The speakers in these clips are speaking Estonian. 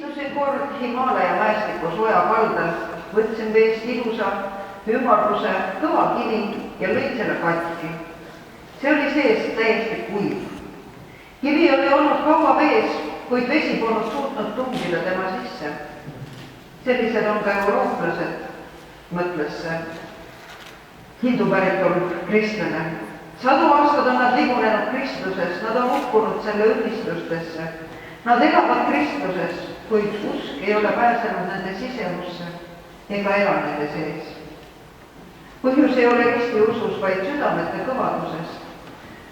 Istusin kord Himaalaja mäestiku soja kaldal, võtsin veest ilusa ümmarguse kõva kivi ja lõin selle katki. See oli sees täiesti kuiv. Kivi oli olnud kaua vees, kuid vesi polnud suutnud tungida tema sisse. Sellised on ka eurooplased, mõtles see hindu päritolu kristlane. 100 aastat on nad ligunenud Kristuses, nad on uppunud selle õnnistustesse. Nad elavad Kristuses, kuid usk ei ole pääsenud nende sisemusse ega ela nende sees. Põhjus ei ole risti usus, vaid südamete kõvaduses.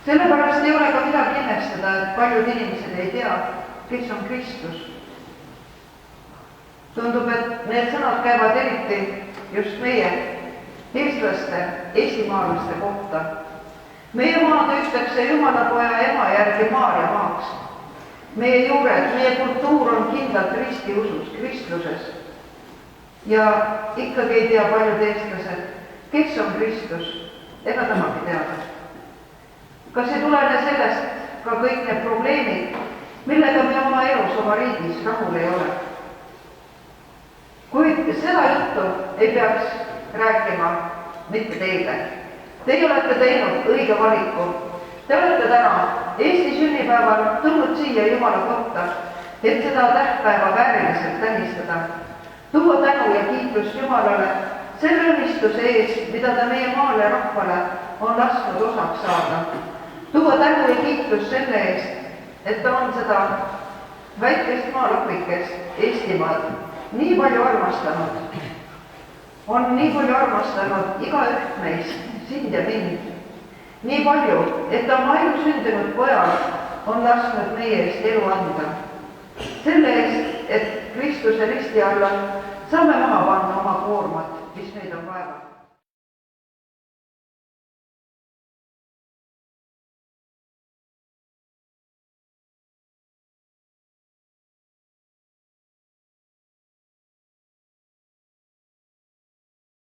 Sellepärast ei ole ka midagi imestada, et paljud inimesed ei tea, kes on Kristus. Tundub, et need sõnad käivad eriti just meie eestlaste, eestimaalaste kohta. Meie maad ütlekse Jumala poja ema järgi Maarja maaks. Meie juured, meie kultuur on kindlalt ristiusus, Kristluses. Ja ikkagi ei tea paljud eestlased, kes on Kristus, ega tamagi teada. Kas ei tulene sellest ka kõik need probleemid, millega me oma elus, oma riigis rahul ei ole? Kuid seda juttu ei peaks rääkima mitte teile. Teie olete teinud õige valiku. Te olete täna Eesti sünnipäeval tulnud siia Jumala kotta, et seda tähtpäeva vääriliselt tähistada. Tuua tänu ja kiitlust Jumalale selle õnnistuse ees, mida ta meie maale rahvale on lasknud osaks saada. Tuua tänu ja kiitlust selle eest, et ta on seda väikest maalapikest Eestimaad nii palju armastanud. On nii palju armastanud igaüht meist, sind ja mind. Nii palju, et ta oma elu sündinud pojal on lasknud meie eest elu anda. Selle eest, et Kristuse risti alla saame maha panna oma koormat, mis meid on vaeva.